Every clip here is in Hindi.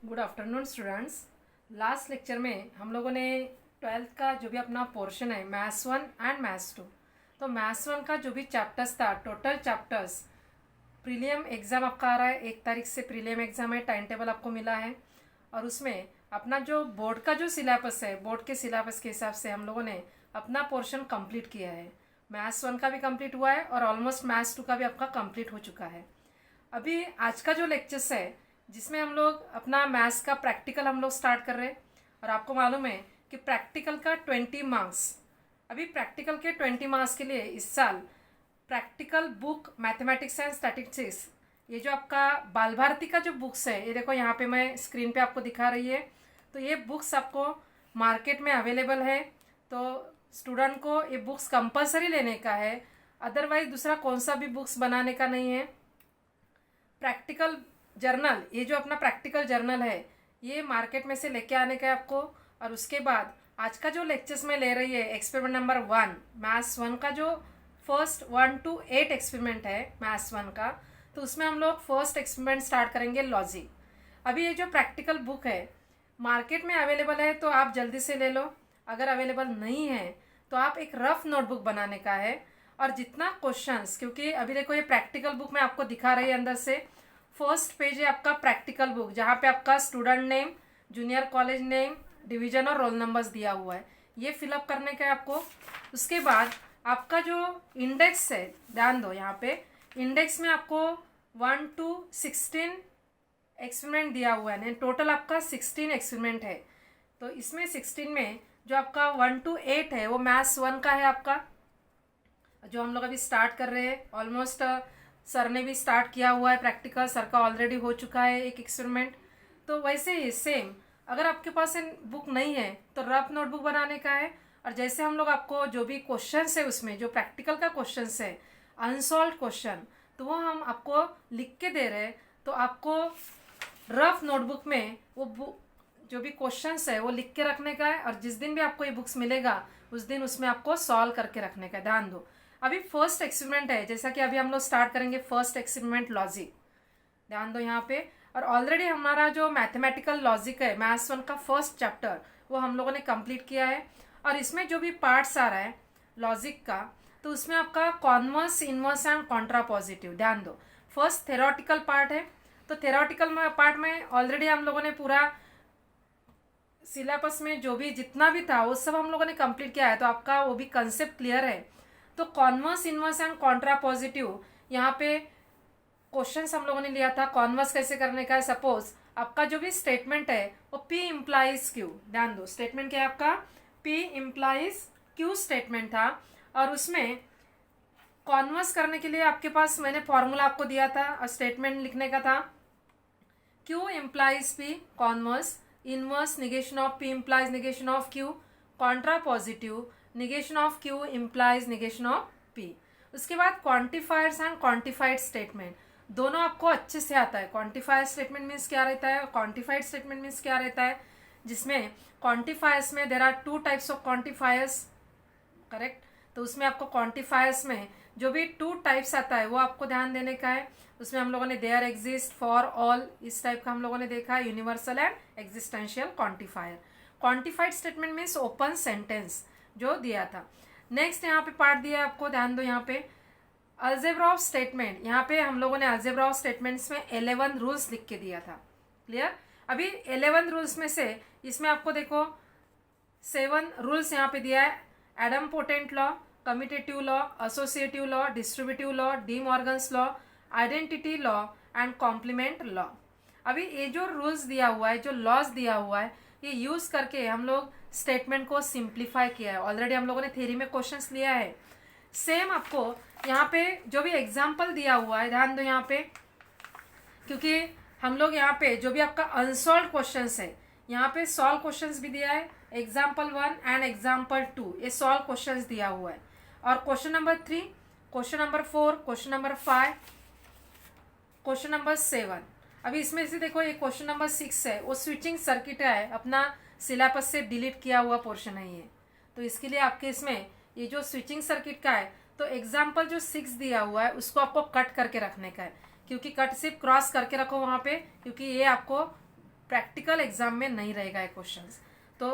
Good afternoon students. Last lecture में हम लोगों ने ट्वेल्थ का जो भी अपना पोर्शन है मैथ्स 1 एंड मैथ्स 2, तो मैथ्स 1 का जो भी चैप्टर्स था, टोटल चैप्टर्स, प्रीलियम एग्ज़ाम आपका आ रहा है। 1 तारीख से प्रीलियम एग्ज़ाम है, टाइम टेबल आपको मिला है। और उसमें अपना जो बोर्ड का जो सिलेबस है, बोर्ड के सिलेबस के हिसाब से हम लोगों ने अपना पोर्शन कंप्लीट किया है। मैथ्स 1 का भी कंप्लीट हुआ है और ऑलमोस्ट मैथ्स 2 का भी आपका कंप्लीट हो चुका है। अभी आज का जो लेक्चर्स है, जिसमें हम लोग अपना मैथ्स का प्रैक्टिकल हम लोग स्टार्ट कर रहे हैं। और आपको मालूम है कि प्रैक्टिकल का 20 मार्क्स, अभी प्रैक्टिकल के 20 मार्क्स के लिए इस साल practical book mathematics and statistics, ये जो आपका बाल भारती का जो बुक्स है, ये देखो यहाँ पे मैं स्क्रीन पे आपको दिखा रही है। तो ये बुक्स आपको मार्केट में अवेलेबल है, तो स्टूडेंट को ये बुक्स कंपलसरी लेने का है, अदरवाइज दूसरा कौन सा भी बुक्स बनाने का नहीं है। प्रैक्टिकल जर्नल, ये जो अपना प्रैक्टिकल जर्नल है, ये मार्केट में से लेके आने का है आपको। और उसके बाद आज का जो लेक्चर्स में ले रही है, एक्सपेरिमेंट नंबर 1 मैथ्स 1 का जो फर्स्ट 1 to 8 एक्सपेरिमेंट है मैथ्स 1 का, तो उसमें हम लोग फर्स्ट एक्सपेरिमेंट स्टार्ट करेंगे लॉजिक। अभी ये जो प्रैक्टिकल बुक है मार्केट में अवेलेबल है, तो आप जल्दी से ले लो। अगर अवेलेबल नहीं है तो आप एक रफ नोटबुक बनाने का है। और जितना क्वेश्चंस, क्योंकि अभी देखो ये प्रैक्टिकल बुक में आपको दिखा रही है, अंदर से फर्स्ट पेज है आपका प्रैक्टिकल बुक, जहाँ पे आपका student name, junior college name, division और रोल नंबर्स दिया हुआ है, ये फिलअप करने का है आपको। उसके बाद आपका जो इंडेक्स है, ध्यान दो यहाँ पे इंडेक्स में आपको 1 to 16 एक्सपेरिमेंट दिया हुआ है। टोटल आपका 16 एक्सपेरिमेंट है। तो इसमें 16 में जो आपका 1 to 8 है वो मैथ्स 1 का है आपका, जो हम लोग अभी स्टार्ट कर रहे हैं। ऑलमोस्ट सर ने भी स्टार्ट किया हुआ है प्रैक्टिकल, सर का ऑलरेडी हो चुका है एक एक्सपेरिमेंट। तो वैसे ही सेम, अगर आपके पास बुक नहीं है तो रफ नोटबुक बनाने का है। और जैसे हम लोग आपको जो भी क्वेश्चंस है, उसमें जो प्रैक्टिकल का क्वेश्चंस है, अनसॉल्व क्वेश्चन, तो वो हम आपको लिख के दे रहे हैं। तो आपको रफ नोटबुक में वो बुक जो भी क्वेश्चंस है वो लिख के रखने का है। और जिस दिन भी आपको ये बुक्स मिलेगा उस दिन उसमें आपको सॉल्व करके रखने का है। ध्यान दो, अभी फर्स्ट एक्सपेरिमेंट है, जैसा कि अभी हम लोग स्टार्ट करेंगे फर्स्ट एक्सपेरिमेंट लॉजिक। ध्यान दो यहाँ पे। और ऑलरेडी हमारा जो मैथमेटिकल लॉजिक है मैथ्स 1 का फर्स्ट चैप्टर, वो हम लोगों ने कंप्लीट किया है। और इसमें जो भी पार्ट्स आ रहा है लॉजिक का, तो उसमें आपका converse, inverse and Contra positive. ध्यान दो, फर्स्ट थेरोटिकल पार्ट है, तो थेरोटिकल पार्ट में ऑलरेडी हम लोगों ने पूरा सिलेबस में जो भी जितना भी था वो सब हम लोगों ने कंप्लीट किया है, तो आपका वो भी कंसेप्ट क्लियर है। तो converse, inverse and Contra positive, यहाँ पे क्वेश्चंस हम लोगों ने लिया था कॉन्वर्स कैसे करने का है। सपोज आपका जो भी स्टेटमेंट है वो P इम्प्लाइज Q, ध्यान दो स्टेटमेंट क्या है आपका, P इम्प्लाइज Q स्टेटमेंट था। और उसमें कॉन्वर्स करने के लिए आपके पास मैंने फॉर्मूला आपको दिया था और स्टेटमेंट लिखने का था, Q implies P converse, inverse negation of P implies negation of Q, Contra positive negation of Q implies negation of P। उसके बाद क्वांटिफायर्स एंड क्वांटिफाइड स्टेटमेंट, दोनों आपको अच्छे से आता है। क्वांटिफायर स्टेटमेंट मीन्स क्या रहता है, क्वांटिफाइड स्टेटमेंट मीन्स क्या रहता है। जिसमें क्वांटिफायर्स में there are 2 types of quantifiers, correct. तो उसमें आपको क्वांटिफायर्स में जो भी 2 टाइप्स आता है वो आपको ध्यान देने का है। उसमें हम लोगों ने देयर एग्जिस्ट, फॉर, ऑल, इस टाइप का हम लोगों ने देखा है, universal and existential quantifier. Quantified statement means open sentence जो दिया था। नेक्स्ट यहाँ पे पार्ट दिया है आपको, ध्यान दो यहाँ पे अलजेब्रा ऑफ स्टेटमेंट। यहाँ पे हम लोगों ने अलजेब्रा ऑफ स्टेटमेंट्स में 11 रूल्स लिख के दिया था, क्लियर। अभी 11 रूल्स में से इसमें आपको देखो 7 रूल्स यहाँ पे दिया है, idempotent law, commutative law, associative law, distributive law, De Morgan's law, identity law and complement law. अभी ये जो रूल्स दिया हुआ है, जो लॉज दिया हुआ है, ये यूज करके हम लोग स्टेटमेंट को सिंप्लीफाई किया है। ऑलरेडी हम लोगों ने थ्योरी में क्वेश्चंस लिया है। सेम आपको यहाँ पे जो भी एग्जाम्पल दिया हुआ है, ध्यान दो यहाँ पे, क्योंकि हम लोग यहाँ पे जो भी आपका अनसॉल्व क्वेश्चंस है, यहाँ पे सॉल्व क्वेश्चंस भी दिया है। एग्जाम्पल 1 एंड एग्जाम्पल 2 ये सॉल्व क्वेश्चंस दिया हुआ है। और question number 3, question number 4, question number 5, question number 7। अभी इसमें से देखो ये क्वेश्चन नंबर 6 है, वो स्विचिंग सर्किट है, अपना सिलेबस से डिलीट किया हुआ पोर्शन है ये। तो इसके लिए आपके इसमें ये जो स्विचिंग सर्किट का है, तो एग्जाम्पल जो 6 दिया हुआ है उसको आपको कट करके रखने का है, क्योंकि कट सिर्फ क्रॉस करके रखो वहाँ पे, क्योंकि ये आपको प्रैक्टिकल एग्जाम में नहीं रहेगा ये क्वेश्चंस। तो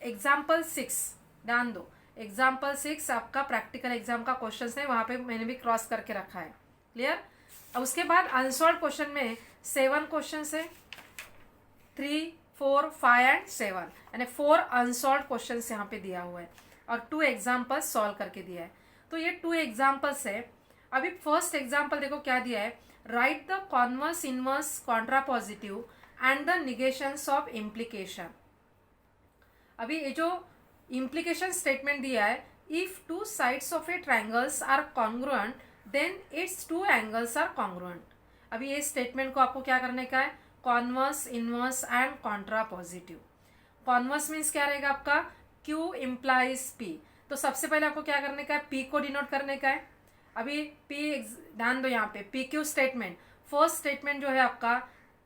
एग्जाम्पल 6 ध्यान दो, एग्जाम्पल 6 आपका प्रैक्टिकल एग्जाम का क्वेश्चन है, वहां पे मैंने भी क्रॉस करके रखा है। क्लियर। अब उसके बाद अनसॉल्व क्वेश्चन में 7 क्वेश्चन है, 3, 4, 5 एंड 7, यानी 4 अनसॉल्व क्वेश्चन यहाँ पे दिया हुआ है और 2 एग्जाम्पल्स सॉल्व करके दिया है। तो ये 2 एग्जाम्पल्स है। अभी फर्स्ट एग्जाम्पल देखो क्या दिया है, write the converse, inverse, contrapositive and the negations of implication. अभी ये जो इम्प्लीकेशन स्टेटमेंट दिया है, if 2 sides of a triangles are congruent then its 2 angles are congruent. अभी ये स्टेटमेंट को आपको क्या करने का है, converse, inverse and contrapositive. Converse means क्या रहेगा आपका, Q इम्प्लाइज P। तो सबसे पहले आपको क्या करने का है, P को डिनोट करने का है। अभी P ध्यान दो यहाँ पे PQ स्टेटमेंट, फर्स्ट स्टेटमेंट जो है आपका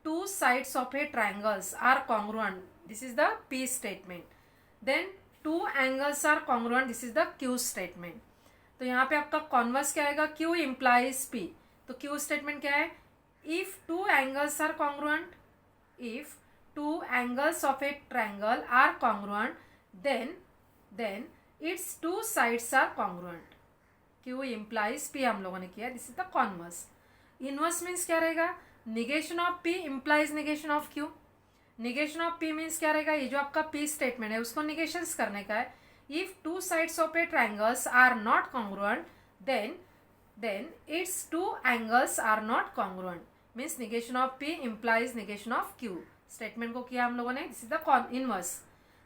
2 sides of a triangles are congruent, this is the P statement. Then 2 angles are congruent, this is the Q statement. तो यहाँ पे आपका कॉन्वर्स क्या आएगा, Q इम्प्लाइज P। तो Q स्टेटमेंट क्या है, if 2 angles are congruent, if 2 angles of a triangle are congruent then its 2 sides are congruent। Q implies P हम लोगों ने किया, this is the converse। inverse means क्या रहेगा, negation of P implies negation of Q। negation of P means क्या रहेगा, ये जो आपका P स्टेटमेंट है उसको negations करने का है। if 2 sides of a triangles are not congruent then its 2 angles are not congruent, means negation of P implies negation of Q। Statement को किया हम लोगों ने, this is the inverse.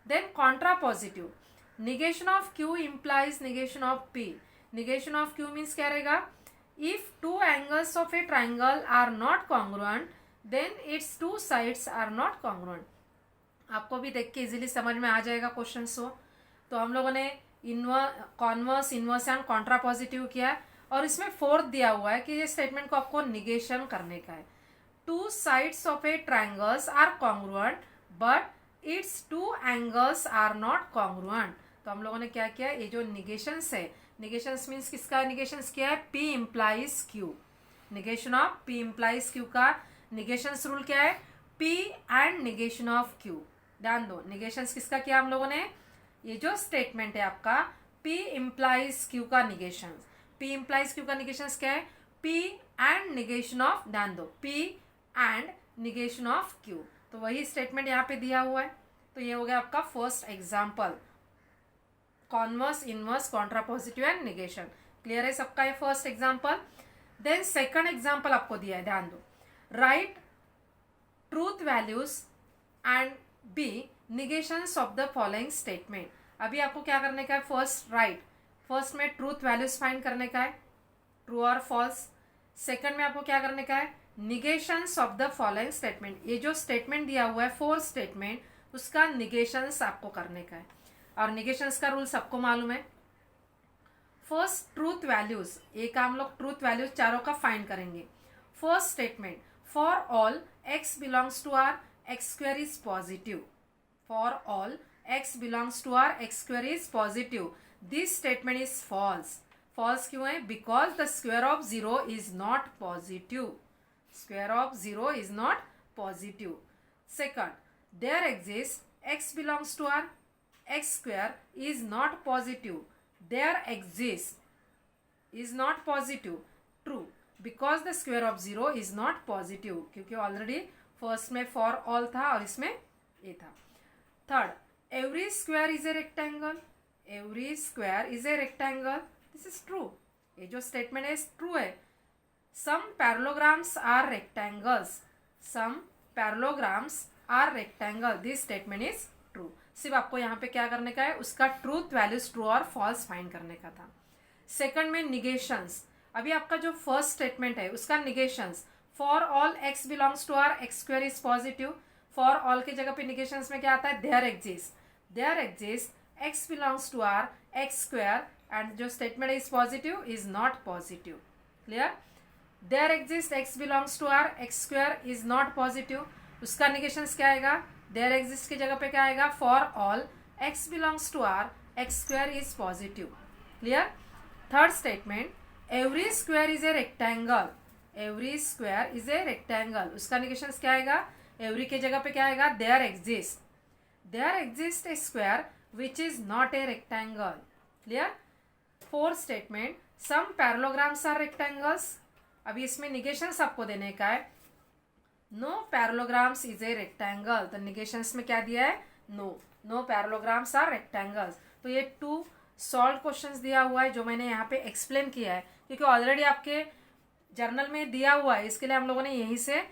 Then contrapositive, negation of Q implies negation of P। negation of Q means क्या रहेगा, if 2 angles of a triangle are not congruent then its 2 sides are not congruent। आपको भी देख के इजीली समझ में आ जाएगा क्वेश्चन। तो हम लोगों ने कॉन्वर्स, इनवर्स एंड कॉन्ट्रापॉजिटिव किया है और इसमें फोर्थ दिया हुआ है कि ये स्टेटमेंट को आपको निगेशन करने का है। 2 sides of a triangles are congruent but its 2 angles are not congruent. तो हम लोगों ने क्या किया, ये जो निगेशंस है, निगेशंस मीन्स किसका निगेशंस किया है, P implies Q। Negation of P implies Q का निगेशंस रूल क्या है, P and negation of Q। ध्यान दो, निगेशंस किसका किया हम लोगों ने, ये जो स्टेटमेंट है आपका P इम्प्लाइज Q का निगेशन। P इम्प्लाइज Q का निगेशन क्या है, P एंड निगेशन ऑफ, ध्यान दो, P and negation of Q। तो वही स्टेटमेंट यहाँ पे दिया हुआ है। तो ये हो गया आपका first example, converse, inverse, contrapositive and negation. Clear है सबका ये first example. Then second example आपको दिया है, ध्यान दो, write truth values and B negations of the following statement. अभी आपको क्या करने का है, फर्स्ट राइट, फर्स्ट में ट्रूथ वैल्यूज फाइंड करने का है, ट्रू और फॉल्स। सेकंड में आपको क्या करने का है, निगेशंस ऑफ द फॉलोइंग स्टेटमेंट। ये जो स्टेटमेंट दिया हुआ है फोर्थ स्टेटमेंट, उसका निगेशंस आपको करने का है और निगेशंस का रूल सबको मालूम है। फर्स्ट ट्रूथ वैल्यूज, ये काम लोग ट्रूथ वैल्यूज चारों का फाइंड करेंगे। First statement, for all x belongs to R x square is positive. For all x belongs to R x square is positive, this statement is false. False क्यों है, because the square of 0 is not positive. Square of 0 is not positive. Second, there exist x belongs to R x square is not positive, there exists is not positive, true, because the square of 0 is not positive, क्योंकि ऑलरेडी फर्स्ट में फॉर ऑल था और इसमें ये था। Third, every square is a rectangle, every square is a rectangle, this is true. ये जो स्टेटमेंट है ट्रू है। Some parallelograms are rectangles, some parallelograms are rectangle, this statement is true. सिर्फ आपको यहाँ पे क्या करने का है, उसका ट्रूथ वैल्यूज ट्रू और फॉल्स फाइंड करने का था। सेकंड में निगेशंस, अभी आपका जो फर्स्ट स्टेटमेंट है उसका negations, for all x belongs to R x square is positive. For all के जगह पे निगेशंस में क्या आता है, there exist x belongs to R x square and जो statement is positive is not positive. Clear, there exist x belongs to R x square is not positive, उसका निगेशंस क्या आएगा, देयर एग्जिस्ट की जगह पे क्या आएगा, for all x belongs to R x square is positive. Clear. Third statement, every square is a rectangle, every square is a rectangle, उसका निगेशंस क्या आएगा, एवरी के जगह पे क्या आएगा, there exist a square which is not a rectangle. Clear. Fourth statement, some parallelograms are rectangles. अभी इसमें निगेशंस आपको देने का है। No parallelograms is a rectangle, तो निगेशंस में क्या दिया है, नो पैरेललोग्राम्स आर रेक्टेंगल्स। तो ये 2 सॉल्व क्वेश्चंस दिया हुआ है जो मैंने यहाँ पे एक्सप्लेन किया है, क्योंकि ऑलरेडी आपके जर्नल में दिया हुआ है, इसके लिए हम लोगों ने यहीं से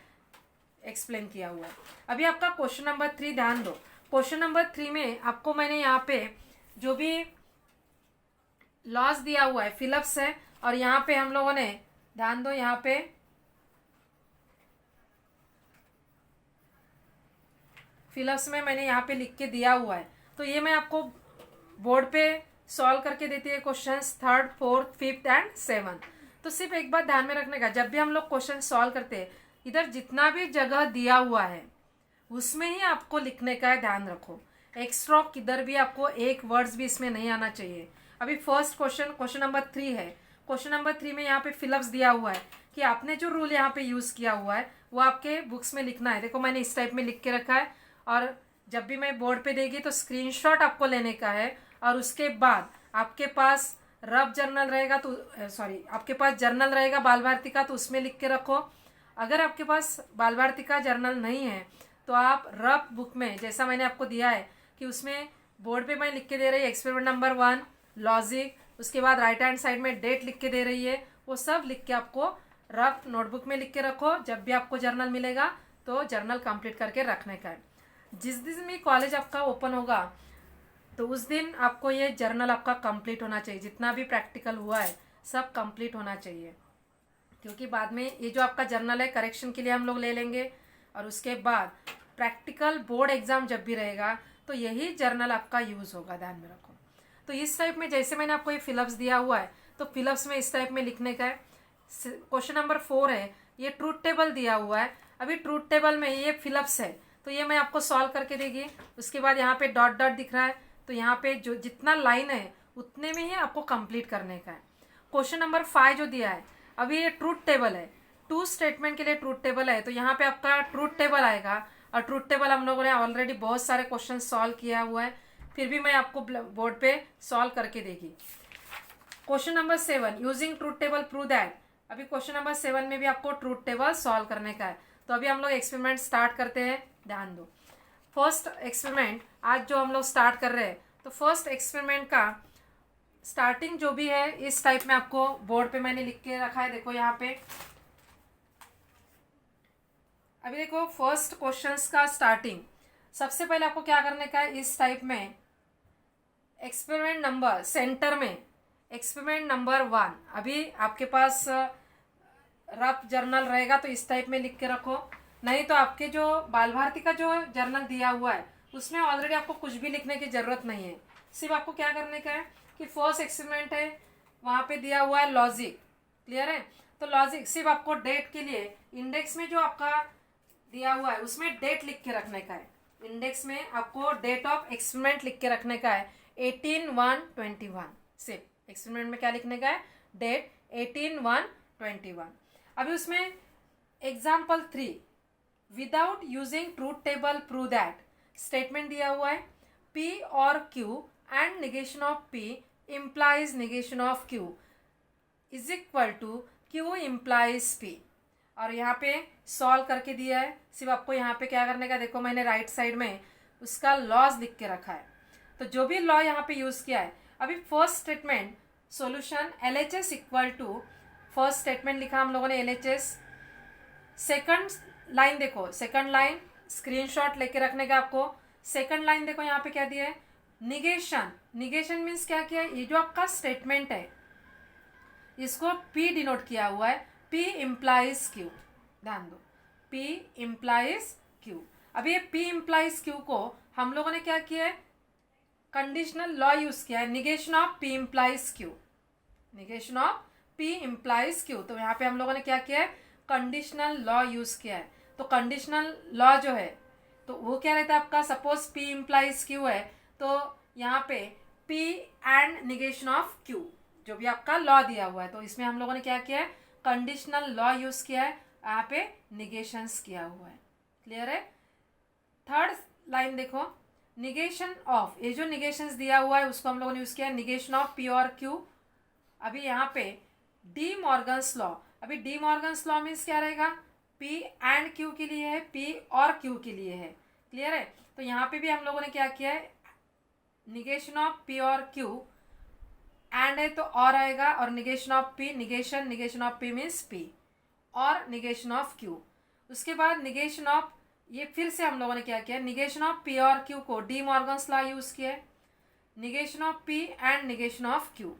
एक्सप्लेन किया हुआ है। अभी आपका क्वेश्चन नंबर 3 ध्यान दो। क्वेश्चन नंबर 3 में आपको मैंने यहाँ पे जो भी लॉस दिया हुआ है फिलिप्स है, और यहाँ पे हम लोगों ने ध्यान दो, यहाँ पे फिलिप्स में मैंने यहाँ पे लिख के दिया हुआ है। तो ये मैं आपको बोर्ड पे सॉल्व करके देती है questions 3rd 4th 5th and 7th। तो सिर्फ एक बात ध्यान में रखने का, जब भी हम लोग क्वेश्चन सॉल्व करते हैं, इधर जितना भी जगह दिया हुआ है उसमें ही आपको लिखने का है, ध्यान रखो। एक्स्ट्रा किधर भी आपको एक वर्ड्स भी इसमें नहीं आना चाहिए। अभी फर्स्ट क्वेश्चन नंबर 3 है। क्वेश्चन नंबर 3 में यहाँ पे फिलिप्स दिया हुआ है कि आपने जो रूल यहाँ पे यूज़ किया हुआ है वो आपके बुक्स में लिखना है। देखो मैंने इस टाइप में लिख के रखा है, और जब भी मैं बोर्ड पे देगी तो स्क्रीनशॉट आपको लेने का है, और उसके बाद आपके पास रफ जर्नल रहेगा तो आपके पास जर्नल रहेगा बाल भारती का, तो उसमें लिख के रखो। अगर आपके पास बाल भारती का जर्नल नहीं है तो आप रफ बुक में, जैसा मैंने आपको दिया है कि उसमें बोर्ड पे मैं लिख के दे रही है एक्सपेरिमेंट नंबर 1 लॉजिक, उसके बाद राइट हैंड साइड में डेट लिख के दे रही है, वो सब लिख के आपको रफ नोटबुक में लिख के रखो। जब भी आपको जर्नल मिलेगा तो जर्नल कंप्लीट करके रखने का है। जिस दिन भी कॉलेज आपका ओपन होगा तो उस दिन आपको ये जर्नल आपका कंप्लीट होना चाहिए, जितना भी प्रैक्टिकल हुआ है सब कंप्लीट होना चाहिए, क्योंकि बाद में ये जो आपका जर्नल है करेक्शन के लिए हम लोग ले लेंगे, और उसके बाद प्रैक्टिकल बोर्ड एग्जाम जब भी रहेगा तो यही जर्नल आपका यूज़ होगा, ध्यान में रखो। तो इस टाइप में जैसे मैंने आपको ये फिलिप्स दिया हुआ है, तो फिलिप्स में इस टाइप में लिखने का है। क्वेश्चन नंबर 4 है, ये ट्रूथ टेबल दिया हुआ है। अभी ट्रूथ टेबल में ये फिलिप्स है, तो ये मैं आपको सॉल्व करके देगी। उसके बाद यहाँ पे डॉट डॉट दिख रहा है, तो यहाँ पे जो जितना लाइन है उतने में ही आपको कंप्लीट करने का है। क्वेश्चन नंबर 5 जो दिया है, अभी ये ट्रूथ टेबल है, 2 स्टेटमेंट के लिए ट्रूथ टेबल है, तो यहाँ पे आपका ट्रूथ टेबल आएगा। और ट्रूथ टेबल हम लोगों ने ऑलरेडी बहुत सारे क्वेश्चन सॉल्व किया हुआ है, फिर भी मैं आपको बोर्ड पे सॉल्व करके देगी। Question number 7, using truth table prove that. अभी क्वेश्चन नंबर 7 में भी आपको ट्रूथ टेबल सॉल्व करने का है। तो अभी हम लोग एक्सपेरिमेंट स्टार्ट करते हैं, ध्यान दो। फर्स्ट एक्सपेरिमेंट आज जो हम लोग स्टार्ट कर रहे हैं, तो फर्स्ट एक्सपेरिमेंट का स्टार्टिंग जो भी है इस टाइप में आपको बोर्ड पे मैंने लिख के रखा है। देखो यहाँ पे अभी देखो फर्स्ट क्वेश्चंस का स्टार्टिंग, सबसे पहले आपको क्या करने का है, इस टाइप में एक्सपेरिमेंट नंबर सेंटर में एक्सपेरिमेंट नंबर 1, अभी आपके पास रफ जर्नल रहेगा तो इस टाइप में लिख के रखो, नहीं तो आपके जो बाल भारती का जो जर्नल दिया हुआ है उसमें ऑलरेडी आपको कुछ भी लिखने की ज़रूरत नहीं है। सिर्फ आपको क्या करने का है कि फर्स्ट एक्सपेरिमेंट है, वहाँ पे दिया हुआ है लॉजिक, क्लियर है। तो लॉजिक सिर्फ आपको डेट के लिए इंडेक्स में जो आपका दिया हुआ है उसमें डेट लिख के रखने का है। इंडेक्स में आपको डेट ऑफ एक्सपेरिमेंट लिख के रखने का है 18/1/21। सिर्फ एक्सपेरिमेंट में क्या लिखने का है, डेट 18/1/21। अभी उसमें example 3, without using truth table prove that, statement दिया हुआ है P or Q and negation of P implies negation of Q is equal to Q implies P, और यहाँ पे सॉल्व करके दिया है। सिर्फ आपको यहाँ पे क्या करने का, देखो मैंने राइट साइड में उसका लॉज लिख के रखा है, तो जो भी लॉ यहाँ पे यूज़ किया है। अभी first statement solution LHS equal to, first statement लिखा हम लोगों ने LHS। सेकंड लाइन देखो, सेकंड लाइन स्क्रीनशॉट लेके रखने का आपको। सेकंड लाइन देखो यहाँ पे क्या दिया है, निगेशन। निगेशन मीन्स क्या किया है, ये जो आपका स्टेटमेंट है इसको P डिनोट किया हुआ है, P इम्प्लाइज Q, ध्यान दो, P इम्प्लाइज Q। अब ये P इम्प्लाइज Q को हम लोगों ने क्या किया है, कंडीशनल लॉ यूज किया है, negation of P implies Q, negation of P implies Q। तो यहाँ पे हम लोगों ने क्या किया है, कंडीशनल लॉ यूज किया है। तो कंडीशनल लॉ जो है तो वो क्या रहता है आपका, सपोज P इम्प्लाइज Q है तो यहाँ पे P and negation of Q जो भी आपका लॉ दिया हुआ है, तो इसमें हम लोगों ने क्या किया है, कंडीशनल लॉ यूज किया है, यहाँ पे निगेशंस किया हुआ है, क्लियर है। लाइन देखो, निगेशन ऑफ, ये जो निगेशंस दिया हुआ है उसको हम लोगों ने यूज किया, निगेशन ऑफ पी और क्यू। अभी यहाँ पे डी मॉर्गन्स लॉ, अभी डी मॉर्गन्स लॉ मीन्स क्या रहेगा, पी एंड क्यू के लिए है, पी और क्यू के लिए है, क्लियर है। तो यहाँ पे भी हम लोगों ने क्या किया है, निगेशन ऑफ पी और क्यू, एंड है तो और आएगा, और negation of P, negation of P means P, or negation of Q. उसके बाद निगेशन ऑफ, ये फिर से हम लोगों ने क्या किया, निगेशन ऑफ पी और क्यू को डी मॉर्गन्स लॉ यूज किया है, negation of P and negation of Q.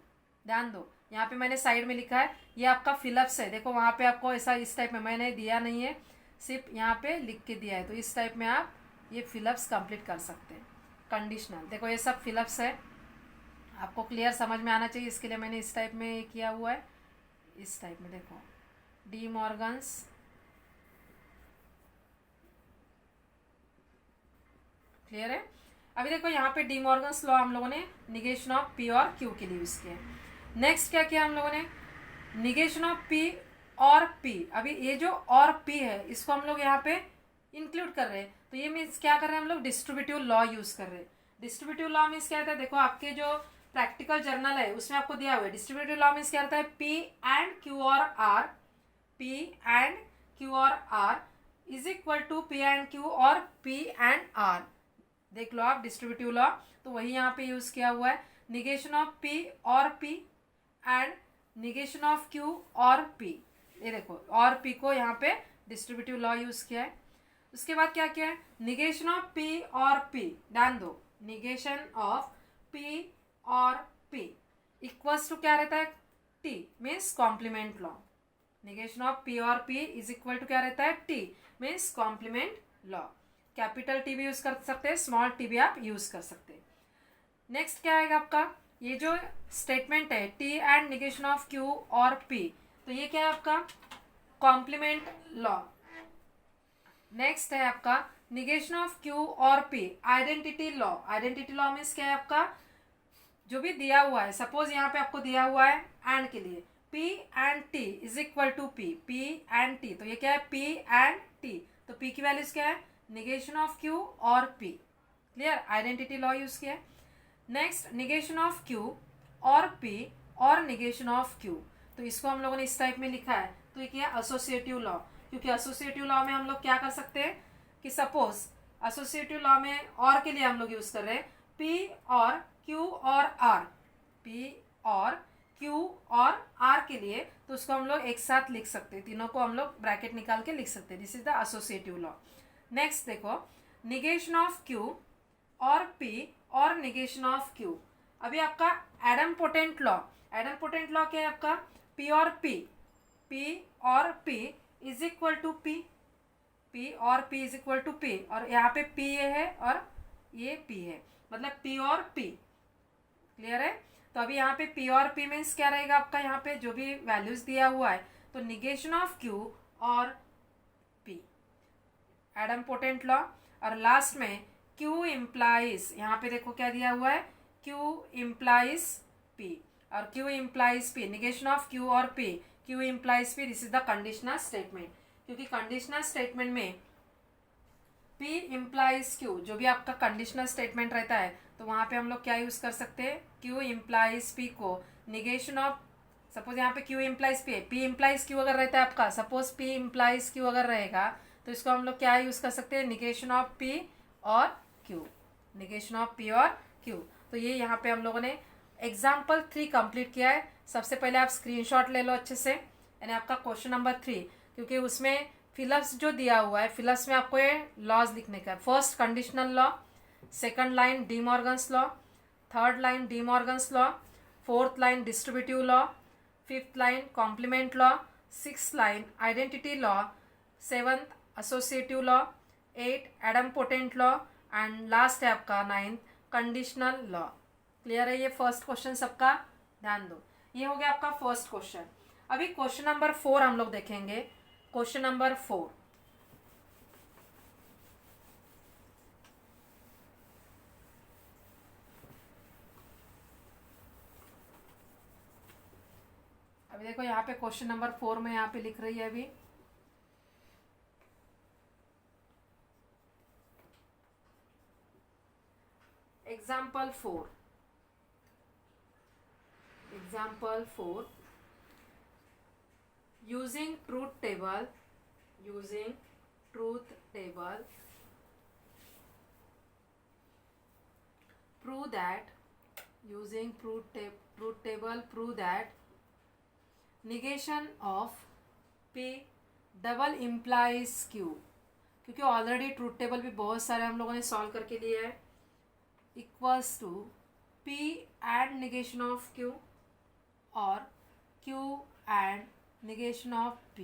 ध्यान दो, यहाँ पे मैंने साइड में लिखा है, ये आपका फिलअप्स है, देखो वहाँ पे आपको ऐसा इस टाइप में मैंने दिया नहीं है, सिर्फ यहाँ पे लिख के दिया है, तो इस टाइप में आप ये फिलअप्स कंप्लीट कर सकते हैं। कंडीशनल, देखो ये सब फिलअप्स है, आपको क्लियर समझ में आना चाहिए, इसके लिए मैंने इस टाइप में किया हुआ है, इस टाइप में देखो, डी मॉर्गन्स, क्लियर है। अभी देखो यहाँ पे डी मॉर्गन्स लॉ हम लोगों ने निगेशन ऑफ पी और क्यू के लिए यूज किया है। नेक्स्ट क्या किया हम लोगों ने, निगेशन ऑफ पी और पी। अभी ये जो और पी है इसको हम लोग यहाँ पे इंक्लूड कर रहे हैं, तो ये मीन्स क्या कर रहे हैं हम लोग, डिस्ट्रीब्यूटिव लॉ यूज कर रहे हैं। डिस्ट्रीब्यूटिव लॉ मीन्स क्या होता है, देखो आपके जो प्रैक्टिकल जर्नल है उसमें आपको दिया हुआ है, डिस्ट्रीब्यूटिव लॉ मीन्स क्या होता है, पी एंड क्यू और आर, पी एंड क्यू और R is equal to P and Q or P and R. देख लो आप डिस्ट्रीब्यूटिव लॉ, तो वही यहाँ पे यूज किया हुआ है, निगेशन ऑफ पी और P and negation of Q or P. ये देखो और पी को यहाँ पे डिस्ट्रीब्यूटिव लॉ यूज किया है। उसके बाद क्या किया है, निगेशन ऑफ पी और पी, ध्यान दो, निगेशन ऑफ पी और पी इक्वल्स टू क्या रहता है, T means complement law. Negation of P और पी इज इक्वल टू क्या रहता है, T means complement law. Capital T भी यूज कर सकते हैं, स्मॉल टी भी आप यूज कर सकते हैं। नेक्स्ट क्या आएगा आपका, ये जो स्टेटमेंट है T and negation of Q or P, तो ये क्या है आपका कॉम्प्लीमेंट लॉ। नेक्स्ट है आपका negation of Q or P, identity law. Identity law means क्या है आपका, जो भी दिया हुआ है, सपोज यहाँ पे आपको दिया हुआ है एंड के लिए P and T is equal to P and T, तो ये क्या है पी एंड टी, तो पी की वैल्यूज क्या है, negation of Q or P, clear, identity law use किया है। Next negation of Q or P or negation of Q, तो इसको हम लोगों ने इस टाइप में लिखा है, तो ये क्या है एसोसिएटिव लॉ, क्योंकि एसोसिएटिव लॉ में हम लोग क्या कर सकते हैं कि सपोज एसोसिएटिव लॉ में और के लिए हम लोग यूज कर रहे हैं पी और क्यू और आर, पी और क्यू और आर के लिए, तो उसको हम लोग एक साथ लिख सकते हैं, तीनों को हम लोग ब्रैकेट निकाल के लिख सकते हैं, this is the associative law. Next देखो negation of Q or P or negation of Q. अभी आपका एडमपोटेंट लॉ, एडमपोटेंट लॉ क्या है आपका, पी और पी और P is equal to P और P is equal to P, और यहाँ पे पी ये है और ये पी है, मतलब पी और पी, क्लियर है। तो अभी यहाँ पे पी और पी मीन्स क्या रहेगा आपका, यहाँ पे जो भी वैल्यूज दिया हुआ है, तो negation of Q or P, एडमपोटेंट law. और लास्ट में Q इम्प्लाइज, यहाँ पे देखो क्या दिया हुआ है, Q implies P or Q implies P, negation of Q और P, Q implies P, this is the conditional statement, क्योंकि कंडीशनल स्टेटमेंट में P इम्प्लाइज Q, जो भी आपका कंडीशनल स्टेटमेंट रहता है, तो वहाँ पे हम लोग क्या यूज कर सकते हैं, Q इम्प्लाइज P को निगेशन ऑफ, सपोज यहाँ पे Q इम्प्लाइज P है, P इम्प्लाइज Q अगर रहता है आपका, सपोज P इम्प्लाइज Q अगर रहेगा, तो इसको हम लोग क्या यूज कर सकते हैं, negation of P or Q, negation of P or Q। तो ये यहाँ पे हम लोगों ने एग्जाम्पल 3 कंप्लीट किया है। सबसे पहले आप स्क्रीनशॉट ले लो अच्छे से, यानी आपका क्वेश्चन नंबर 3, क्योंकि उसमें फिलअप्स जो दिया हुआ है, फिलअप्स में आपको ये लॉज लिखने का है। First conditional law, second line De Morgan's law, third line De Morgan's law, fourth line distributive law, fifth line complement law, six line identity law, seventh associative law, 8 idempotent law, and last है आपका 9 कंडीशनल लॉ। क्लियर है ये फर्स्ट क्वेश्चन सबका, ध्यान दो, ये हो गया आपका फर्स्ट क्वेश्चन। अभी क्वेश्चन नंबर 4 हम लोग देखेंगे। क्वेश्चन नंबर 4, अभी देखो यहाँ पे क्वेश्चन नंबर 4 में यहाँ पे लिख रही है अभी, example 4 using truth table prove that negation of P double implies Q, क्योंकि ऑलरेडी ट्रूथ टेबल भी बहुत सारे हम लोगों ने सॉल्व करके लिए है, equals to P and negation of Q or Q and negation of P।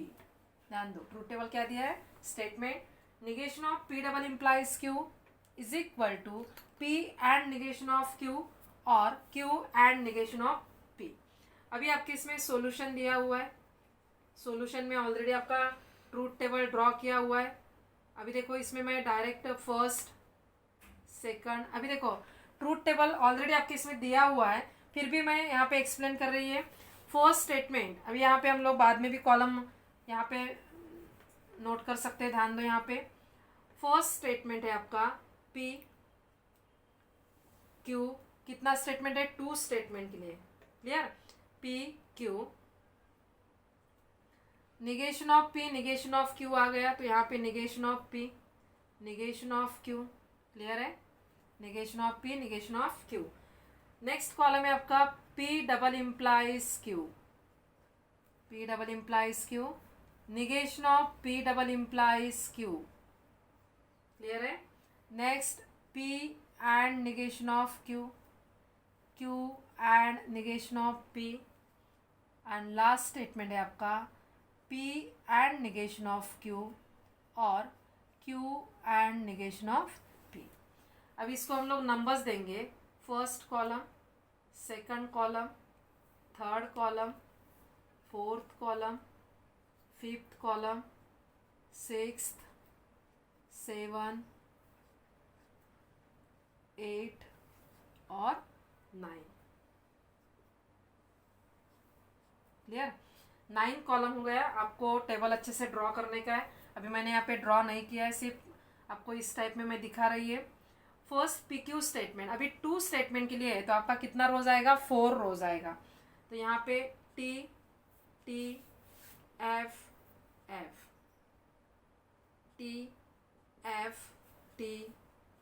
ध्यान दो, ट्रूथ टेबल क्या दिया है, statement negation of P double implies Q is equal to P and negation of Q or Q and negation of P। अभी आपके इसमें सॉल्यूशन दिया हुआ है, सॉल्यूशन में ऑलरेडी आपका ट्रूथ टेबल ड्रॉ किया हुआ है। अभी देखो इसमें मैं डायरेक्ट फर्स्ट सेकंड, अभी देखो ट्रूथ टेबल ऑलरेडी आपके इसमें दिया हुआ है, फिर भी मैं यहाँ पे एक्सप्लेन कर रही है। फर्स्ट स्टेटमेंट, अभी यहाँ पे हम लोग बाद में भी कॉलम यहाँ पे नोट कर सकते हैं, ध्यान दो यहाँ पे। फर्स्ट स्टेटमेंट है आपका P Q, कितना स्टेटमेंट है, 2 स्टेटमेंट के लिए, clear. P Q negation of P negation of Q आ गया, तो यहाँ पे negation of P negation of Q, clear है, negation of P negation of Q। Next column है आपका P double implies Q, P double implies Q negation of P double implies Q, clear है। Next P and negation of Q, Q and negation of P, and last statement है आपका P and negation of Q or Q and negation of P। अब इसको हम लोग नंबर्स देंगे, first column, second column, third column, fourth column, fifth column, sixth, 7, 8 और 9, क्लियर। 9 कॉलम हो गया। आपको टेबल अच्छे से ड्रॉ करने का है, अभी मैंने यहाँ पे ड्रॉ नहीं किया है, सिर्फ आपको इस टाइप में मैं दिखा रही है। फर्स्ट PQ स्टेटमेंट, अभी 2 स्टेटमेंट के लिए है, तो आपका कितना रोज आएगा, 4 रोज आएगा। तो यहाँ पे T T F F T F T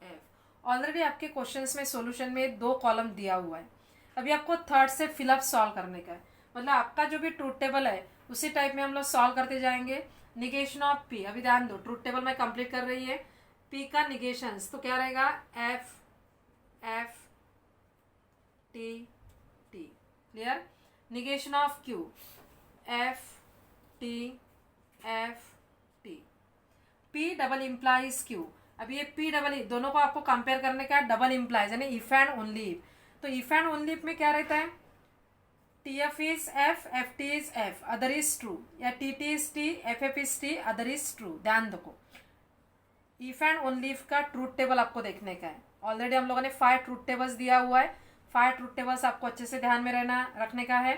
F। Already आपके क्वेश्चंस में सॉल्यूशन में 2 कॉलम दिया हुआ है, अभी आपको थर्ड से फिलअप सॉल्व करने का है, मतलब आपका जो भी ट्रूथ टेबल है उसी टाइप में हम लोग सॉल्व करते जाएंगे। निगेशन ऑफ P, अभी ध्यान दो, ट्रूथ टेबल में कंप्लीट कर रही है, P का निगेशंस तो क्या रहेगा, F F T T, clear. Negation of Q F T F T। P double implies Q, अब ये P डबल, दोनों को आपको कंपेयर करने का है, डबल इम्प्लाइज यानी इफ एंड ओनली इफ। तो इफ एंड ओनली इफ में क्या रहता है, TF is F, FT is F, other is true, या TT is T, FF is T, other is true. ध्यान दो, इफ एंड ओनली इफ का ट्रूथ टेबल आपको देखने का है। ऑलरेडी हम लोगों ने 5 ट्रूथ टेबल्स दिया हुआ है, 5 ट्रूथ टेबल्स आपको अच्छे से ध्यान में रखने का है।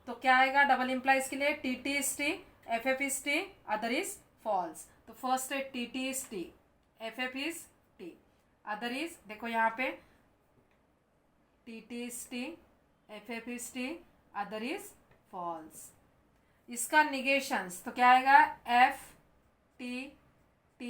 तो क्या आएगा डबल इम्प्लाइज के लिए, TT is T, FF is T, other is false. तो फर्स्ट है TT is T, FF is T, other is, देखो यहाँ पे TT is T, FF is T, other is false. इसका निगेशंस तो क्या आएगा, F T T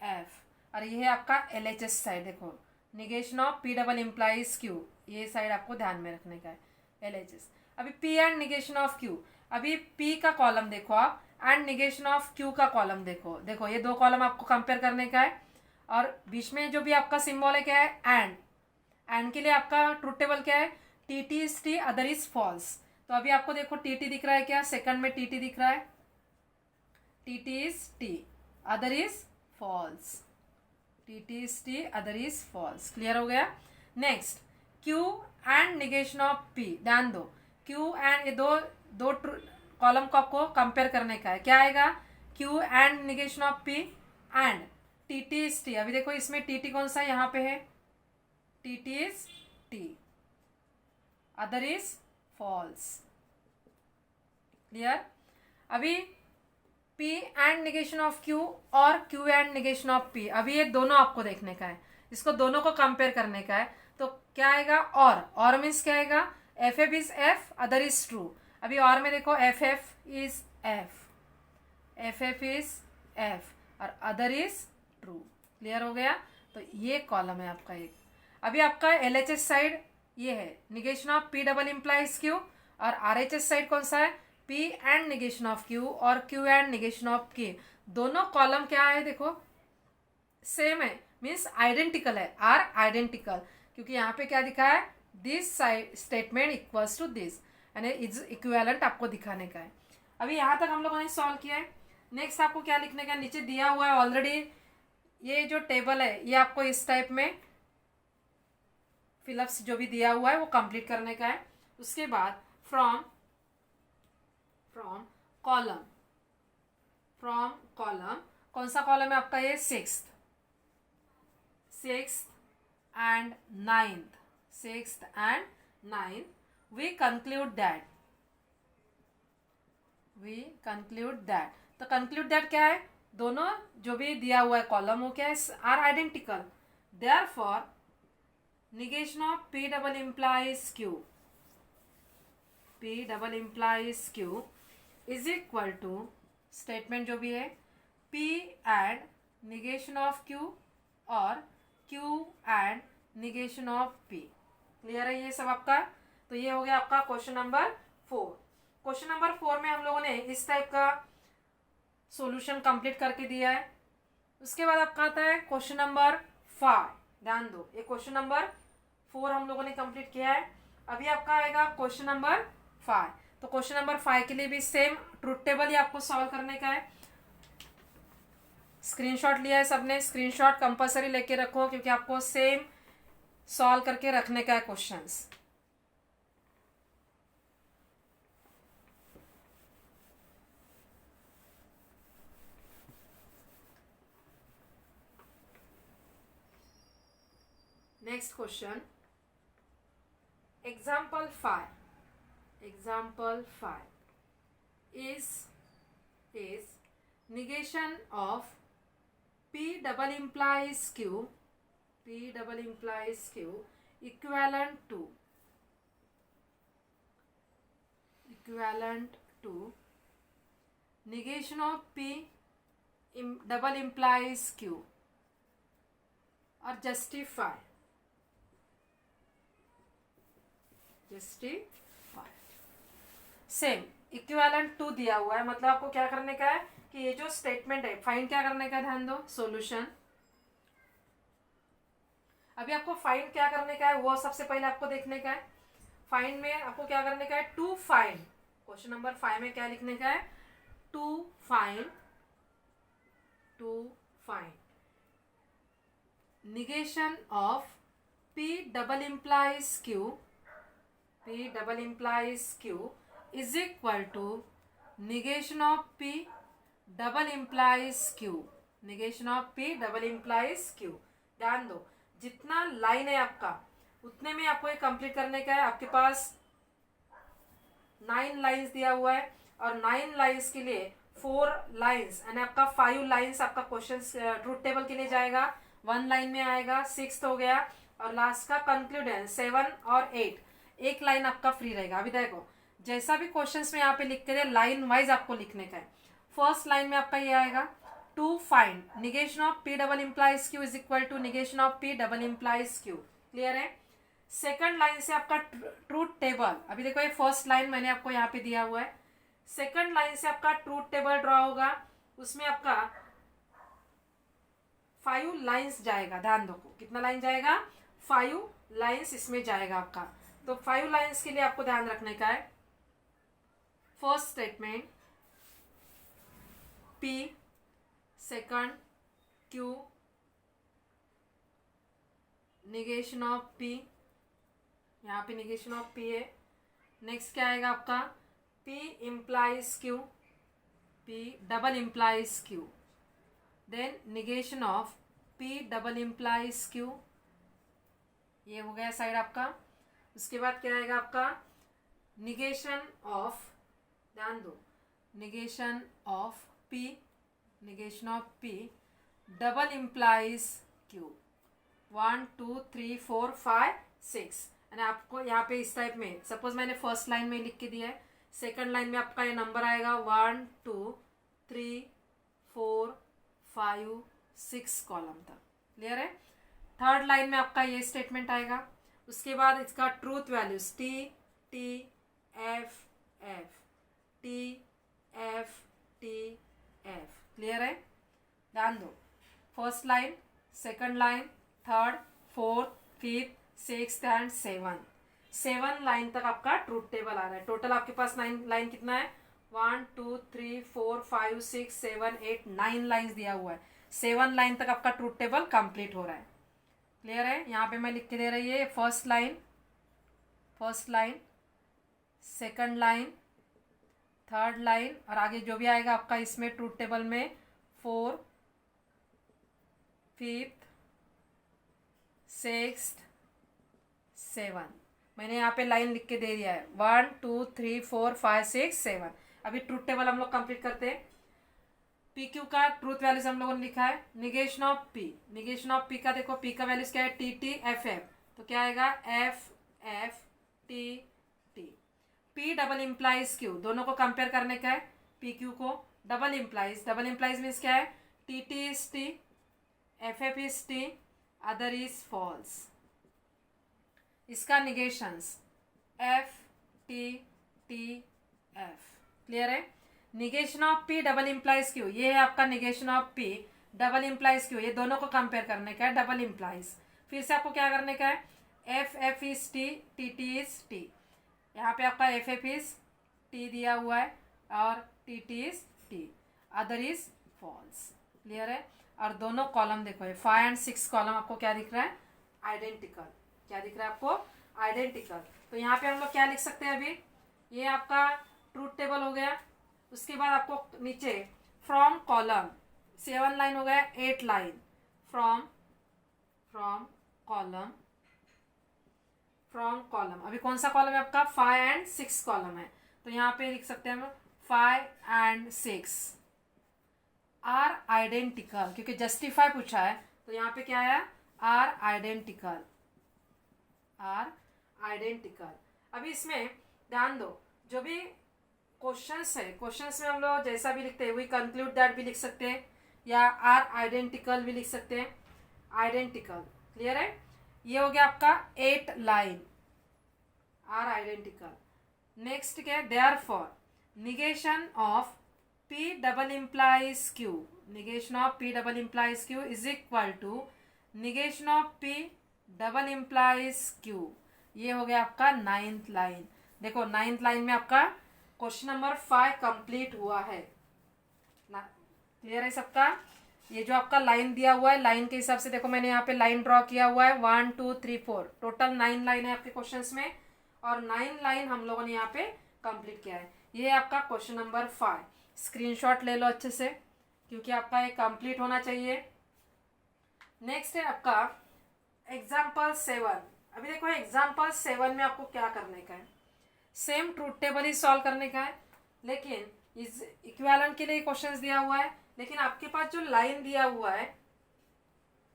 F, और ये है आपका LHS साइड। देखो negation of P double implies Q, ये साइड आपको ध्यान में रखने का है, LHS। अभी P and negation of Q, अभी P का कॉलम देखो आप, एंड निगेशन ऑफ Q का कॉलम देखो, देखो ये 2 कॉलम आपको कंपेयर करने का है, और बीच में जो भी आपका सिंबल है क्या है, एंड के लिए आपका ट्रूथ टेबल क्या है, TT is T, other is false. तो अभी आपको देखो TT दिख रहा है क्या, सेकंड में TT दिख रहा है, TT is T, other is false, TT is T, other is false, clear हो गया। Next Q and negation of P, ध्यान दो, Q एंड, ये दो कॉलम को आपको कंपेयर करने का है, क्या आएगा, Q and negation of P and TT is T। अभी देखो इसमें TT कौन सा यहाँ पे है, TT is T, other is false, clear. अभी P and negation of Q or Q and negation of P, अभी ये दोनों आपको देखने का है, इसको दोनों को कंपेयर करने का है। तो क्या आएगा, और मीन्स क्या आएगा, F F is F, other is true. अभी और में देखो F F is F, F F is F और अदर इज ट्रू। क्लियर हो गया। तो ये कॉलम है आपका एक। अभी आपका एल एच एस साइड ये है, negation of P double implies Q, और आर एच एस साइड कौन सा है, P and negation of Q or Q and negation of के। दोनों कॉलम क्या है देखो सेम है, मीन्स आइडेंटिकल है, आर आइडेंटिकल, क्योंकि यहाँ पे क्या दिखा है, this side statement equals to this, यानी इज इक्विवेलेंट आपको दिखाने का है। अभी यहाँ तक हम लोगों ने सॉल्व किया है। नेक्स्ट आपको क्या लिखने का है, नीचे दिया हुआ है ऑलरेडी, ये जो टेबल है ये आपको इस टाइप में फिलअप्स जो भी दिया हुआ है वो कंप्लीट करने का है। उसके बाद फ्रॉम कॉलम, फ्रॉम कॉलम, कौन सा कॉलम है आपका, ये sixth and ninth, sixth and ninth, we conclude that, तो कंक्लूड दैट क्या है, दोनों जो भी दिया हुआ है कॉलम वो क्या है, are identical, therefore negation of P double implies Q, P double implies Q is equal to statement जो भी है P and negation of Q or Q and negation of P। Clear है ये सब आपका। तो ये हो गया आपका क्वेश्चन नंबर 4। क्वेश्चन नंबर 4 में हम लोगों ने इस टाइप का सॉल्यूशन कंप्लीट करके दिया है। उसके बाद आपका आता है क्वेश्चन नंबर 5। ध्यान दो, ये क्वेश्चन नंबर 4 हम लोगों ने कंप्लीट किया है। अभी आपका आएगा क्वेश्चन नंबर 5। तो क्वेश्चन नंबर 5 के लिए भी सेम ट्रूथ टेबल ही आपको सॉल्व करने का है। स्क्रीनशॉट लिया है सबने, स्क्रीनशॉट कंपलसरी लेके रखो, क्योंकि आपको सेम सॉल्व करके रखने का है questions. Next question, example 5 is negation of P double implies Q, equivalent to negation of P double implies Q, और justify सेम इक्विवेलेंट टू दिया हुआ है, मतलब आपको क्या करने का है कि ये जो स्टेटमेंट है फाइंड क्या करने का है, ध्यान दो, सॉल्यूशन। अभी आपको फाइंड क्या करने का है वो सबसे पहले आपको देखने का है। फाइंड में आपको क्या करने का है, टू फाइंड, क्वेश्चन नंबर 5 में क्या लिखने का है, to find negation of P double implies Q, P double implies Q is equal to negation of P double implies Q, negation of P double implies Q। ध्यान दो, जितना लाइन है आपका उतने में आपको ये कंप्लीट करने का है। आपके पास 9 लाइंस दिया हुआ है, और 9 लाइंस के लिए 4 लाइंस यानी आपका 5 लाइंस आपका क्वेश्चन ट्रूथ टेबल के लिए जाएगा। 1 लाइन में आएगा, 6 हो गया, और लास्ट का कंक्लूडेंस 7 और 8, एक लाइन आपका फ्री रहेगा। अभी देखो जैसा भी क्वेश्चंस में यहाँ पे लिख के लाइन वाइज आपको लिखने का है। फर्स्ट लाइन में आपका ये आएगा, to find negation of P double implies Q is equal to negation of P double implies Q। Clear है। सेकंड लाइन से आपका ट्रूथ टेबल, अभी देखो ये फर्स्ट लाइन मैंने आपको यहाँ पे दिया हुआ है। सेकंड लाइन से आपका ट्रूथ टेबल ड्रॉ होगा, उसमें आपका 5 लाइंस जाएगा। ध्यान दो कितना लाइन जाएगा, 5 लाइंस इसमें जाएगा आपका। तो 5 लाइंस के लिए आपको ध्यान रखने का है, first statement P, second Q, negation of P, यहाँ पे निगेशन ऑफ P है। नेक्स्ट क्या आएगा आपका, P implies Q, P double implies Q, then negation of P double implies Q, ये हो गया साइड आपका। उसके बाद क्या आएगा आपका, निगेशन ऑफ, ध्यान दो, negation of P, negation of P double implies Q, 1 2 3 4 5 6। यानी आपको यहाँ पे इस टाइप में, सपोज मैंने फर्स्ट लाइन में लिख के दिया है, सेकंड लाइन में आपका ये नंबर आएगा 1 2 3 4 5 6 कॉलम तक। क्लियर है। थर्ड लाइन में आपका ये स्टेटमेंट आएगा। उसके बाद इसका truth values T T F F T F T F. Clear है। ध्यान दो, first line, second line, third, fourth, fifth, sixth and seven line तक आपका ट्रूथ टेबल आ रहा है। टोटल आपके पास 9 लाइन कितना है, 1 2 3 4 5 6 7 8 9 लाइन्स दिया हुआ है। 7 लाइन तक आपका ट्रूथ टेबल कंप्लीट हो रहा है। क्लियर है। यहाँ पे मैं लिख के दे रही है first line, second line, third line, और आगे जो भी आएगा आपका इसमें ट्रूथ टेबल में 4 5th 6th 7। मैंने यहाँ पे लाइन लिख के दे दिया है 1 2 3 4 5 6 7। अभी ट्रूथ टेबल हम लोग कंप्लीट करते हैं। पी क्यू का ट्रूथ वैल्यूज हम लोगों ने लिखा है। निगेशन ऑफ पी का देखो, पी का वैल्यूज क्या है, टी टी एफ एफ, तो क्या आएगा F F T T. P double implies Q, दोनों को कंपेयर करने का है। पी क्यू को डबल इम्प्लाइज मीन्स क्या है, T T is T, F F is T, other is false. इसका negations F T T F. Clear है। Negation of P double implies Q, ये है आपका negation of P double implies Q, ये दोनों को कंपेयर करने का है, डबल इम्प्लाइज। फिर से आपको क्या करने का है, F F is T, T T is T. यहाँ पे आपका एफ एफ इज टी दिया हुआ है और T T is T, other is false. Clear है। और दोनों कॉलम देखो, 5 और 6 कॉलम आपको क्या दिख रहा है, आइडेंटिकल। क्या दिख रहा है आपको, आइडेंटिकल। तो यहाँ पे हम लोग क्या लिख सकते हैं, अभी ये आपका ट्रूथ टेबल हो गया। उसके बाद आपको नीचे फ्रॉम कॉलम 7 लाइन हो गया, 8 लाइन फ्रॉम कॉलम। अभी कौन सा कॉलम है आपका, 5 एंड 6 कॉलम है। तो यहाँ पे लिख सकते हैं हम 5 एंड 6 आर आइडेंटिकल, क्योंकि जस्टिफाई पूछा है तो यहाँ पे क्या है, आर आइडेंटिकल। अभी इसमें ध्यान दो, जो भी क्वेश्चंस है, क्वेश्चंस में हम लोग जैसा भी लिखते हैं, वी कंक्लूड दैट भी लिख सकते हैं, या आर आइडेंटिकल भी लिख सकते हैं, आइडेंटिकल। क्लियर है। ये हो गया आपका 8 लाइन, आर आइडेंटिकल। नेक्स्ट क्या है, therefore negation of P double implies Q, negation of P double implies Q is equal to negation of P double implies Q. ये हो गया आपका 9th लाइन। देखो 9th लाइन में आपका क्वेश्चन नंबर 5 कंप्लीट हुआ है। क्लियर है सबका। ये जो आपका लाइन दिया हुआ है, लाइन के हिसाब से देखो मैंने यहाँ पे लाइन ड्रॉ किया हुआ है, 1 2 3 4, टोटल 9 लाइन है आपके क्वेश्चंस में, और 9 लाइन हम लोगों ने यहाँ पे कंप्लीट किया है। ये है आपका क्वेश्चन नंबर 5। स्क्रीनशॉट ले लो अच्छे से, क्योंकि आपका ये कंप्लीट होना चाहिए। नेक्स्ट है आपका एग्जाम्पल 7। अभी देखो एग्जाम्पल 7 में आपको क्या करने का है, सेम ट्रूथ टेबल ही सॉल्व करने का है, लेकिन इस इक्विवेलेंट के लिए क्वेश्चंस दिया हुआ है। लेकिन आपके पास जो लाइन दिया हुआ है,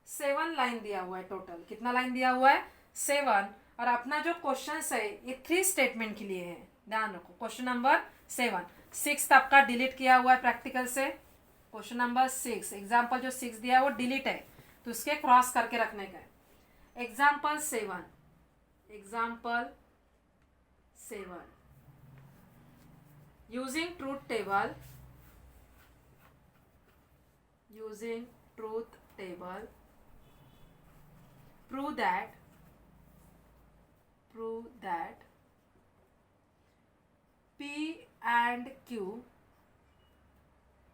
7 लाइन दिया हुआ है। टोटल कितना लाइन दिया हुआ है, 7। और अपना जो क्वेश्चंस है ये 3 स्टेटमेंट के लिए है, ध्यान रखो। क्वेश्चन नंबर 7, 6 आपका डिलीट किया हुआ है प्रैक्टिकल से। क्वेश्चन नंबर 6, एग्जाम्पल जो 6 दिया है वो डिलीट है, तो उसके क्रॉस करके रखने का है। Example 7 using truth table prove that P and Q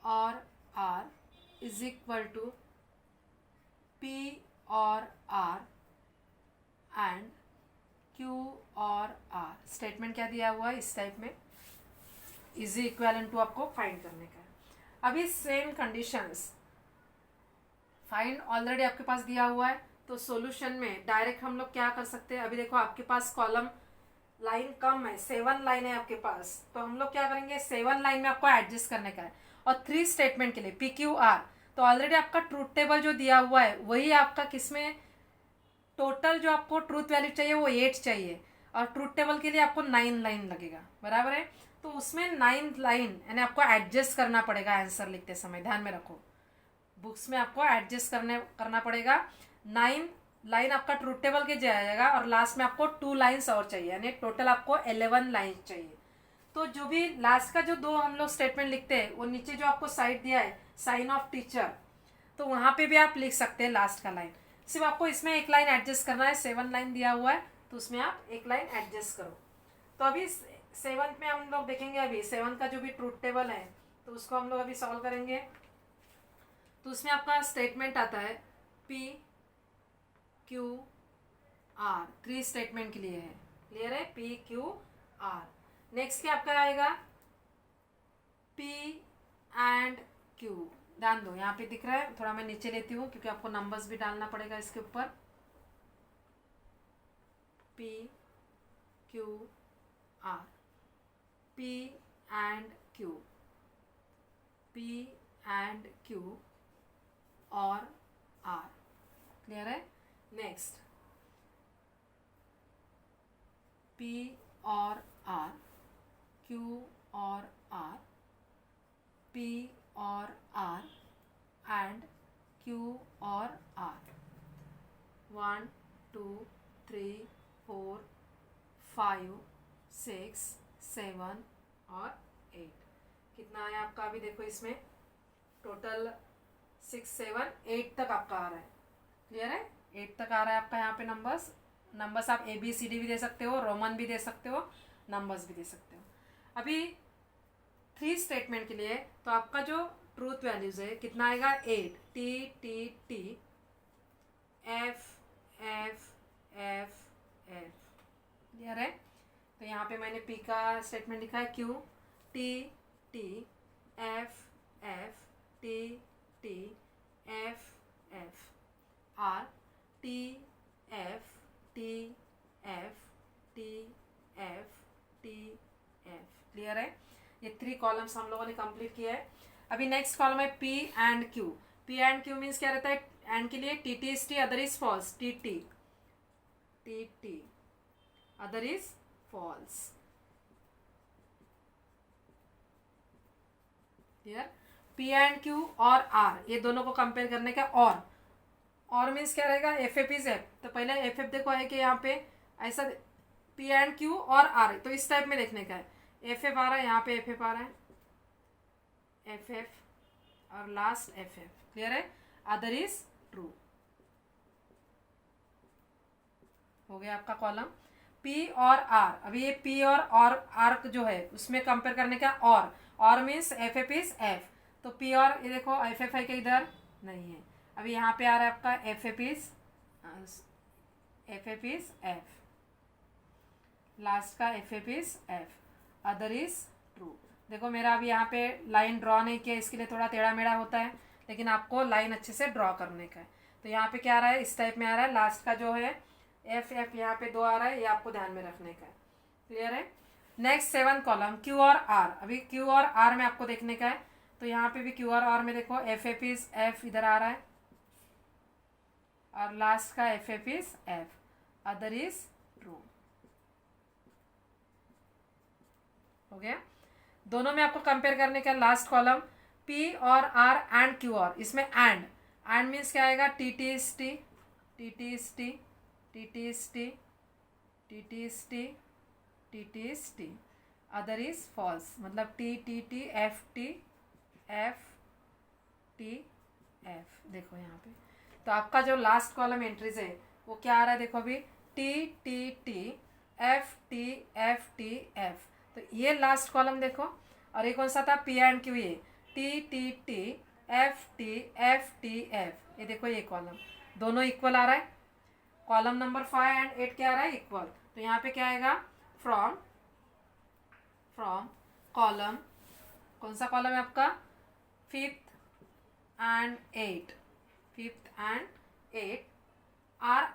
or R is equal to P or R and Q or R। Statement क्या दिया हुआ है इस टाइप में, इज इक्वेलेंट टू आपको फाइंड करने का है। अभी सेम कंडीशंस फाइंड ऑलरेडी आपके पास दिया हुआ है, तो सॉल्यूशन में डायरेक्ट हम लोग क्या कर सकते हैं। अभी देखो आपके पास कॉलम लाइन कम है, 7 लाइन है आपके पास, तो हम लोग क्या करेंगे, 7 लाइन में आपको एडजस्ट करने का है। और 3 स्टेटमेंट के लिए पी क्यू आर, तो ऑलरेडी आपका ट्रूथ टेबल जो दिया हुआ है वही आपका किस में टोटल जो आपको ट्रूथ वैल्यू चाहिए वो 8 चाहिए, और ट्रूथ टेबल के लिए आपको 9 लाइन लगेगा, बराबर है। तो उसमें 9 लाइन यानी आपको एडजस्ट करना पड़ेगा आंसर लिखते समय, ध्यान में रखो, बुक्स में आपको एडजस्ट करना पड़ेगा। 9 लाइन आपका ट्रूथ टेबल के जाएगा, और लास्ट में आपको 2 लाइन्स और चाहिए, यानी टोटल आपको 11 लाइन चाहिए। तो जो भी लास्ट का जो 2 हम लोग स्टेटमेंट लिखते हैं, वो नीचे जो आपको साइड दिया है साइन ऑफ टीचर, तो वहाँ पे भी आप लिख सकते हैं लास्ट का लाइन। सिर्फ आपको इसमें एक लाइन एडजस्ट करना है, 7 लाइन दिया हुआ है तो उसमें आप एक लाइन एडजस्ट करो। तो अभी 7th में हम लोग देखेंगे, अभी 7 का जो भी ट्रूथ टेबल है तो उसको हम लोग अभी सॉल्व करेंगे। तो उसमें आपका स्टेटमेंट आता है P Q R, 3 स्टेटमेंट के लिए है, क्लियर है, P Q R। नेक्स्ट क्या आपका आएगा P एंड Q, ध्यान दो यहाँ पे दिख रहा है, थोड़ा मैं नीचे लेती हूँ क्योंकि आपको नंबर्स भी डालना पड़ेगा इसके ऊपर। P Q R, P and Q, P and Q or R, clear है। नेक्स्ट P और R, Q or R, P और R and Q or R। 1 2 3 4 5 6 7 और 8, कितना है आपका, अभी देखो इसमें टोटल 6 7 8 तक आपका आ रहा है, क्लियर है, 8 तक आ रहा है आपका यहाँ पे नंबर्स आप ABCD भी दे सकते हो, रोमन भी दे सकते हो, नंबर्स भी दे सकते हो। अभी 3 स्टेटमेंट के लिए तो आपका जो ट्रूथ वैल्यूज है कितना आएगा 8, T T T F F F F, clear है। तो यहाँ पे मैंने P का स्टेटमेंट लिखा है Q T T F F T T F F R T F T F T F T F, clear है। ये 3 कॉलम्स हम लोगों ने कंप्लीट किया है। अभी नेक्स्ट कॉलम है P and Q। P and Q means क्या रहता है, एंड के लिए TT is T, other is false, TT TT other is false, clear. P and Q or R, ये दोनों को कंपेयर करने का, और मीन्स क्या रहेगा, FF इज F। तो पहले FF देखो है कि यहाँ पे ऐसा P and Q or R, तो इस टाइप में देखने का है, FF आ रहा है यहाँ पे, FF आ रहा है, FF और लास्ट FF, क्लियर है, अदर इज ट्रू, हो गया आपका कॉलम। P और R, अभी ये P और R जो है उसमें कंपेयर करने का, और मीन्स FF इज F, तो P और ये देखो FF है कि इधर नहीं है, अभी यहाँ पे आ रहा है आपका FF इज F, लास्ट का FF is F, other is true. देखो मेरा अभी यहाँ पे लाइन ड्रॉ नहीं किया, इसके लिए थोड़ा टेढ़ा मेढ़ा होता है, लेकिन आपको लाइन अच्छे से ड्रॉ करने का है। तो यहाँ पे क्या आ रहा है, इस टाइप में आ रहा है, लास्ट का जो है FF यहाँ पे 2 आ रहा है, ये आपको ध्यान में रखने का है, क्लियर है। Next 7 column Q or R, अभी Q और R में आपको देखने का है, तो यहाँ पे भी Q और R में देखो FF इज F इधर आ रहा है, और लास्ट का FF is F, other is true, हो गया। दोनों में आपको कंपेयर करने का, लास्ट कॉलम P और R एंड Q और, इसमें एंड मीन्स क्या आएगा, TT is T, TT is T, TT is T, TT is T, TT is T, other is false, मतलब T T T F T F T F, देखो यहाँ पे। तो आपका जो लास्ट कॉलम एंट्रीज है वो क्या आ रहा है, देखो अभी T T T F T F T F, तो ये लास्ट कॉलम देखो, और ये कौन सा था, P एंड Q, ये T T T F T F T F, ये देखो ये कॉलम दोनों इक्वल आ रहा है, कॉलम नंबर 5 एंड 8 क्या आ रहा है, इक्वल। तो यहाँ पे क्या आएगा, फ्रॉम कॉलम, कौन सा कॉलम है आपका, 5th एंड 8 आर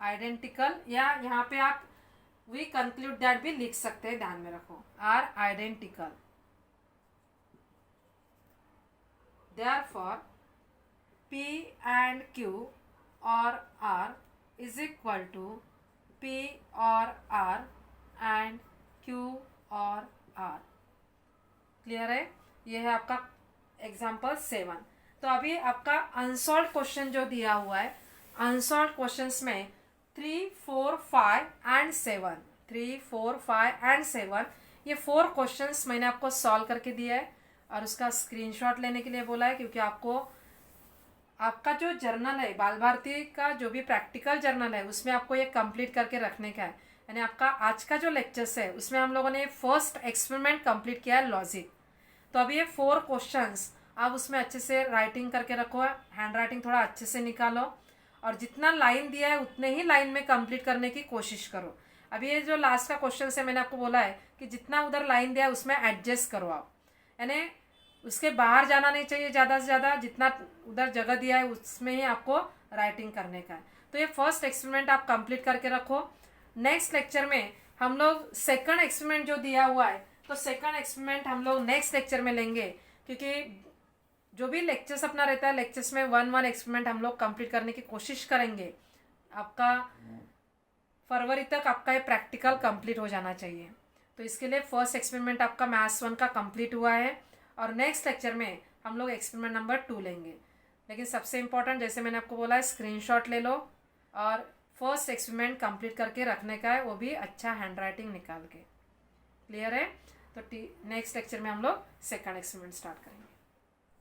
आइडेंटिकल, या यहाँ पे आप वी कंक्लूड दैट भी लिख सकते हैं, ध्यान में रखो, are identical, therefore P and Q or R is equal to P or R and Q और आर। क्लियर है? ये है आपका एग्जाम्पल 7। तो अभी आपका अनसॉल्व क्वेश्चन जो दिया हुआ है, अनसॉल्व क्वेश्चंस में 3, 4, 5 एंड 7, 3, 4, 5 एंड 7, ये 4 क्वेश्चंस मैंने आपको सॉल्व करके दिया है और उसका स्क्रीनशॉट लेने के लिए बोला है, क्योंकि आपको आपका जो जर्नल है, बाल भारती का जो भी प्रैक्टिकल जर्नल है, उसमें आपको ये कंप्लीट करके रखने का है। यानी आपका आज का जो लेक्चर्स है उसमें हम लोगों ने फर्स्ट एक्सपेरिमेंट कंप्लीट किया है, लॉजिक। तो अभी ये 4 क्वेश्चंस आप उसमें अच्छे से राइटिंग करके रखो, हैंड राइटिंग थोड़ा अच्छे से निकालो और जितना लाइन दिया है उतने ही लाइन में कंप्लीट करने की कोशिश करो। अभी ये जो लास्ट का क्वेश्चन है मैंने आपको बोला है कि जितना उधर लाइन दिया है उसमें एडजस्ट करो आप, यानी उसके बाहर जाना नहीं चाहिए ज़्यादा से ज़्यादा, जितना उधर जगह दिया है उसमें ही आपको राइटिंग करने का है। तो ये फर्स्ट एक्सपेरिमेंट आप कंप्लीट करके रखो। नेक्स्ट लेक्चर में हम लोग सेकंड एक्सपेरिमेंट जो दिया हुआ है, तो सेकंड एक्सपेरिमेंट हम लोग नेक्स्ट लेक्चर में लेंगे, क्योंकि जो भी लेक्चर्स अपना रहता है लेक्चर्स में 1 एक्सपेरिमेंट हम लोग कंप्लीट करने की कोशिश करेंगे। आपका फरवरी तक आपका ये प्रैक्टिकल कंप्लीट हो जाना चाहिए। तो इसके लिए फर्स्ट एक्सपेरिमेंट आपका मैथ्स 1 का कंप्लीट हुआ है और नेक्स्ट लेक्चर में हम लोग एक्सपेरिमेंट नंबर 2 लेंगे। लेकिन सबसे इम्पोर्टेंट, जैसे मैंने आपको बोला है, स्क्रीनशॉट ले लो और फर्स्ट एक्सपेरिमेंट कंप्लीट करके रखने का है, वो भी अच्छा हैंड राइटिंग निकाल के। क्लियर है? तो नेक्स्ट लेक्चर में हम लोग सेकंड एक्सपेरिमेंट स्टार्ट करेंगे।